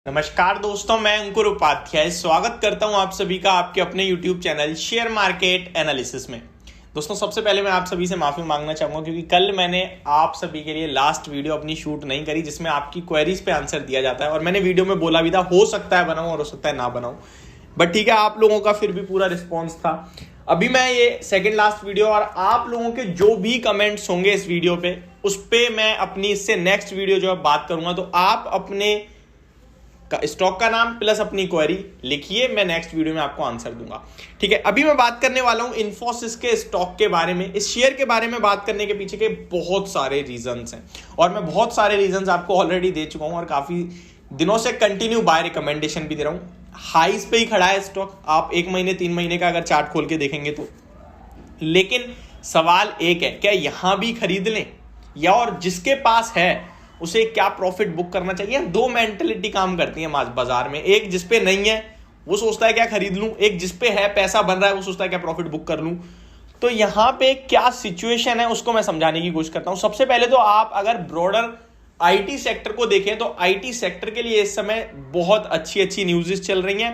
नमस्कार दोस्तों, मैं अंकुर उपाध्याय स्वागत करता हूं आप सभी का आपके अपने YouTube channel share market analysis में। दोस्तों, सबसे पहले मैं आप सभी से माफी मांगना चाहूंगा क्योंकि कल मैंने आप सभी के लिए लास्ट वीडियो अपनी शूट नहीं करी जिसमें आपकी क्वेरीज पे आंसर दिया जाता है और मैंने वीडियो में बोला भी था हो सकता है बनाऊं और हो सकता है ना बनाऊं, बट ठीक है, आप लोगों का फिर भी पूरा रिस्पॉन्स था। अभी मैं ये सेकेंड लास्ट वीडियो और आप लोगों के जो भी कमेंट्स होंगे इस वीडियो पे उस पे मैं अपनी इससे नेक्स्ट वीडियो जो है बात करूंगा, तो आप अपने स्टॉक का नाम प्लस अपनी क्वेरी लिखिए, मैं नेक्स्ट वीडियो में आपको आंसर दूंगा। ठीक है, अभी मैं बात करने वाला हूं इन्फोसिस के स्टॉक के बारे में। इस शेयर के बारे में बात करने के पीछे के बहुत सारे रीजंस हैं और मैं बहुत सारे रीजंस आपको ऑलरेडी दे चुका हूं और काफी दिनों से कंटिन्यू बाय रिकमेंडेशन भी दे रहा हूं। हाईस पे ही खड़ा है स्टॉक, आप 1 महीने 3 महीने का अगर चार्ट खोल के देखेंगे तो। लेकिन सवाल एक है, क्या यहां भी खरीद लें या और जिसके पास है उसे क्या प्रॉफिट बुक करना चाहिए? दो मेंटेलिटी काम करती है बाजार में। एक जिस पे नहीं है वो सोचता है क्या खरीद लूं, एक जिस पे है पैसा बन रहा है वो सोचता है क्या प्रॉफिट बुक कर लूं। तो यहां पे क्या सिचुएशन है उसको मैं समझाने की कोशिश करता हूं। सबसे पहले तो आप अगर ब्रॉडर आईटी सेक्टर को देखें तो आईटी सेक्टर के लिए इस समय बहुत अच्छी न्यूज़ चल रही हैं,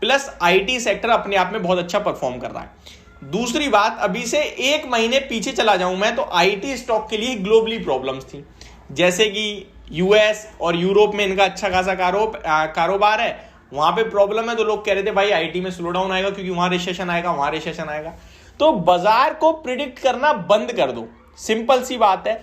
प्लस आईटी सेक्टर अपने आप में बहुत अच्छा परफॉर्म कर रहा है। दूसरी बात, अभी से 1 महीने पीछे चला जाऊं मैं तो आईटी स्टॉक के लिए ग्लोबली प्रॉब्लम्स थी, जैसे कि यूएस और यूरोप में इनका अच्छा खासा कारोबार है, वहां पे प्रॉब्लम है तो लोग कह रहे थे भाई आईटी में स्लो डाउन आएगा क्योंकि वहां रिसेशन आएगा। तो बाजार को प्रिडिक्ट करना बंद कर दो, सिंपल सी बात है।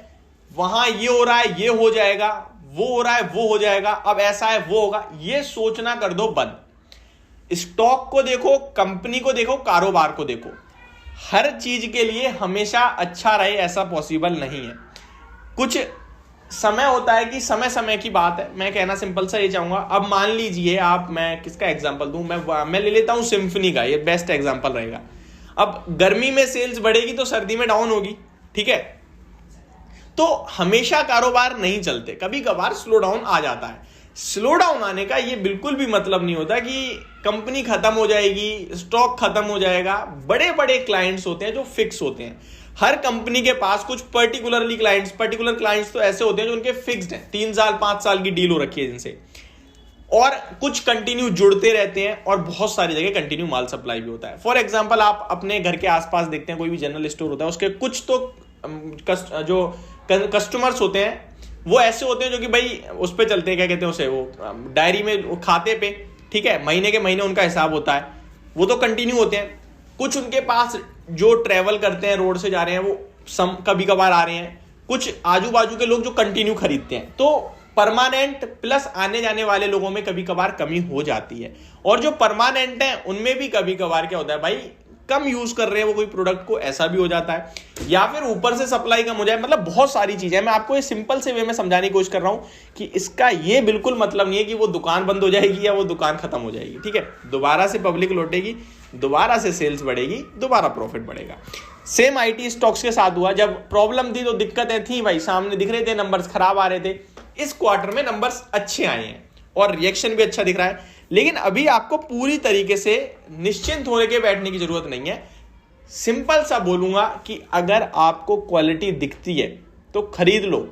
वहां ये हो रहा है ये हो जाएगा, वो हो रहा है वो हो जाएगा, अब ऐसा है वो होगा, ये सोचना कर दो बंद। स्टॉक को देखो, कंपनी को देखो, कारोबार को देखो। हर चीज के लिए हमेशा अच्छा रहे ऐसा पॉसिबल नहीं है। कुछ समय होता है कि समय की बात है। मैं कहना सिंपल सा ये चाहूंगा, अब मान लीजिए आप, मैं किसका एग्जांपल दूं, मैं ले लेता हूं सिम्फनी का, ये बेस्ट एग्जांपल रहेगा। अब गर्मी में सेल्स बढ़ेगी तो सर्दी में डाउन होगी, ठीक है। तो हमेशा कारोबार नहीं चलते, कभी कभार स्लो डाउन आ जाता है। स्लो डाउन आने का ये बिल्कुल भी मतलब नहीं होता कि कंपनी खत्म हो जाएगी, स्टॉक खत्म हो जाएगा। बड़े बड़े क्लाइंट्स होते हैं जो फिक्स होते हैं। हर कंपनी के पास कुछ पर्टिकुलर क्लाइंट्स तो ऐसे होते हैं जो उनके फिक्स्ड हैं, 3 साल 5 साल की डील हो रखी है जिनसे, और कुछ कंटिन्यू जुड़ते रहते हैं और बहुत सारी जगह कंटिन्यू माल सप्लाई भी होता है। फॉर एग्जांपल, आप अपने घर के आसपास देखते हैं कोई भी जनरल स्टोर होता है, उसके कुछ तो जो कस्टमर्स होते हैं वो ऐसे होते हैं जो कि भाई उस पर चलते हैं, क्या कहते हैं उसे, वो डायरी में खाते पे, ठीक है, महीने के महीने उनका हिसाब होता है, वो तो कंटिन्यू होते हैं। कुछ उनके पास जो ट्रेवल करते हैं, रोड से जा रहे हैं, वो कभी कभार आ रहे हैं। कुछ आजू बाजू के लोग जो कंटिन्यू खरीदते हैं। तो परमानेंट प्लस आने जाने वाले लोगों में कभी कभार कमी हो जाती है, और जो परमानेंट है उनमें भी कभी कभार क्या होता है भाई, कम यूज कर रहे हैं वो कोई प्रोडक्ट को, ऐसा भी हो जाता है, या फिर ऊपर से सप्लाई कम हो जाए। मतलब बहुत सारी चीजें, मैं आपको ये सिंपल से वे में समझाने की कोशिश कर रहा हूं कि इसका ये बिल्कुल मतलब नहीं है कि वो दुकान बंद हो जाएगी या वो दुकान खत्म हो जाएगी, ठीक है। दोबारा से पब्लिक लौटेगी, दोबारा से सेल्स बढ़ेगी, दोबारा प्रॉफिट बढ़ेगा। सेम आईटी स्टॉक्स के साथ हुआ। जब प्रॉब्लम थी तो दिक्कतें थी भाई, सामने दिख रहे थे, नंबर्स खराब आ रहे थे। इस क्वार्टर में नंबर्स अच्छे आए हैं और रिएक्शन भी अच्छा दिख रहा है, लेकिन अभी आपको पूरी तरीके से निश्चिंत होने के बैठने की जरूरत नहीं है। सिंपल सा बोलूंगा कि अगर आपको क्वालिटी दिखती है तो खरीद लो,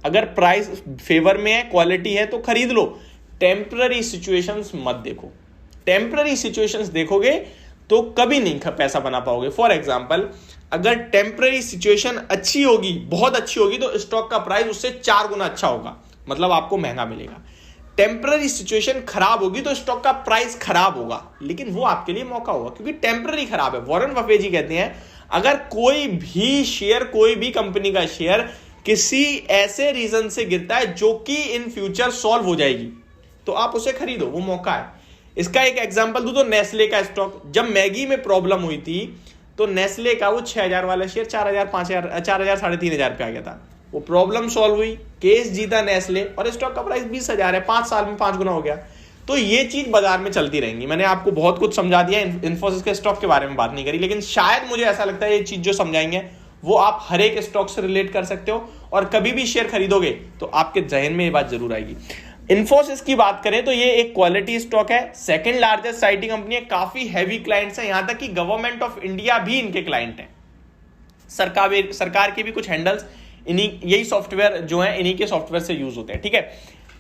अगर प्राइस फेवर में है, क्वालिटी है तो खरीद लो। टेम्पररी सिचुएशंस मत देखो। टेम्पररी सिचुएशंस देखोगे तो कभी नहीं पैसा बना पाओगे। फॉर एग्जांपल, अगर टेम्पररी सिचुएशन अच्छी होगी, बहुत अच्छी होगी, तो स्टॉक का प्राइस उससे 4 गुना अच्छा होगा, मतलब आपको महंगा मिलेगा। टेम्पररी सिचुएशन खराब होगी तो स्टॉक का प्राइस खराब होगा, लेकिन वो आपके लिए मौका होगा क्योंकि टेम्पररी खराब है। वॉरेन बफेट जी कहते हैं, अगर कोई भी शेयर, कोई भी कंपनी का शेयर किसी ऐसे रीजन से गिरता है जो कि इन फ्यूचर सॉल्व हो जाएगी, तो आप उसे खरीदो, वो मौका है। इसका एक एग्जांपल दूं तो नेस्ले का स्टॉक, जब मैगी में प्रॉब्लम हुई थी तो नेस्ले का वो 6000 वाला शेयर 4000 5000 4000 3500 पे आ गया था। वो प्रॉब्लम सॉल्व हुई, केस जीता नेस्ले, और स्टॉक का प्राइस 20000 है, 5 साल में 5 गुना हो गया। तो ये चीज बाजार में चलती रहेंगी। मैंने आपको बहुत कुछ समझा दिया, इन्फोसिस के स्टॉक के बारे में बात नहीं करी, लेकिन शायद मुझे ऐसा लगता है ये चीज जो समझाएंगे वो आप हर एक स्टॉक से रिलेट कर सकते हो, और कभी भी शेयर खरीदोगे तो आपके जहन में ये बात जरूर आएगी। इन्फोसिस की बात करें तो ये एक क्वालिटी स्टॉक है, सेकंड लार्जेस्ट आईटी कंपनी है, काफी हैवी क्लाइंट्स हैं, यहां तक कि गवर्नमेंट ऑफ इंडिया भी इनके क्लाइंट हैं। सरकार के भी कुछ हैंडल्स यही सॉफ्टवेयर जो है इन्हीं के सॉफ्टवेयर से यूज होते हैं, ठीक है।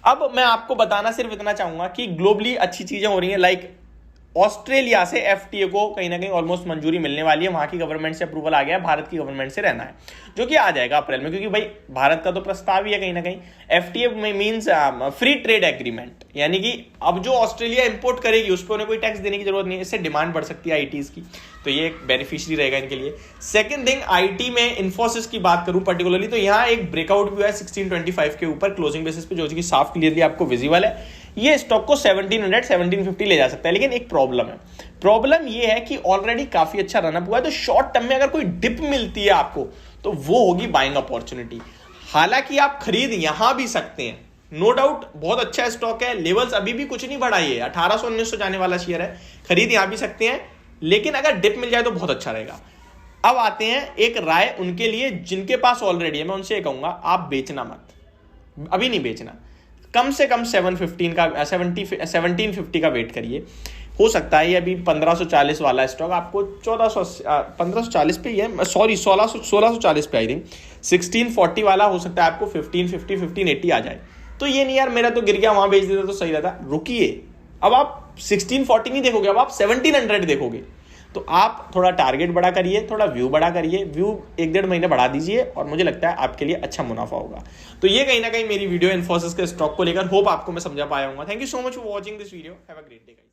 अब मैं आपको बताना सिर्फ इतना चाहूंगा कि ग्लोबली अच्छी चीजें हो रही हैं, लाइक ऑस्ट्रेलिया से एफटीए को कहीं ना कहीं ऑलमोस्ट मंजूरी मिलने वाली है, वहां की गवर्नमेंट से अप्रूवल आ गया है, भारत की गवर्नमेंट से रहना है, जो कि आ जाएगा अप्रैल में, क्योंकि भाई भारत का तो प्रस्ताव ही है कहीं ना कहीं। एफटीए में मींस फ्री ट्रेड एग्रीमेंट, यानी कि अब जो ऑस्ट्रेलिया इंपोर्ट करेगी उस पर उन्हें कोई टैक्स देने की जरूरत नहीं है, इससे डिमांड बढ़ सकती है आईटीज की, तो ये एक बेनिफिशियरी रहेगा इनके लिए। सेकंड थिंग, आईटी में इन्फोसिस की बात करूं पर्टिकुलरली, तो यहाँ एक ब्रेकआउट भी है 1625 के ऊपर क्लोजिंग बेसिस पे, जो कि साफ क्लियरली आपको विजिबल है। ये स्टॉक को 1700 1750 ले जा सकता है, लेकिन एक प्रॉब्लम है। प्रॉब्लम ये है कि ऑलरेडी काफी अच्छा रनअप हुआ है, तो शॉर्ट टर्म में अगर कोई डिप मिलती है आपको तो वो होगी बाइंग अपॉर्चुनिटी। हालांकि आप खरीद यहां भी सकते हैं, नो डाउट, बहुत अच्छा स्टॉक है, लेवल्स अभी भी कुछ नहीं बढ़ाई है, 1800-1900 जाने वाला शेयर है, खरीद यहां भी सकते हैं, लेकिन अगर डिप मिल जाए तो बहुत अच्छा रहेगा। अब आते हैं एक राय उनके लिए जिनके पास ऑलरेडी है, मैं उनसे ये कहूंगा आप बेचना मत, अभी नहीं बेचना, कम से कम 1750 का वेट करिए। हो सकता है ये अभी 1540 वाला स्टॉक आपको 1540 पे ही है, सॉरी 1640 पे, आई थिंक 1640 वाला हो सकता है आपको 1550 1580 आ जाए। तो ये नहीं यार मेरा तो गिर गया, वहां बेच देता तो सही रहता, रुकिए, अब आप 1640 नहीं देखोगे, अब आप 1700 देखोगे। तो आप थोड़ा टारगेट बड़ा करिए, थोड़ा व्यू बड़ा करिए, व्यू 1-1.5 महीने बढ़ा दीजिए, और मुझे लगता है आपके लिए अच्छा मुनाफा होगा। तो ये कहीं ना कहीं मेरी वीडियो इन्फोसिस के स्टॉक को लेकर, होप आपको मैं समझा पाया हूँ। Thank you so much for watching this video, have a great day.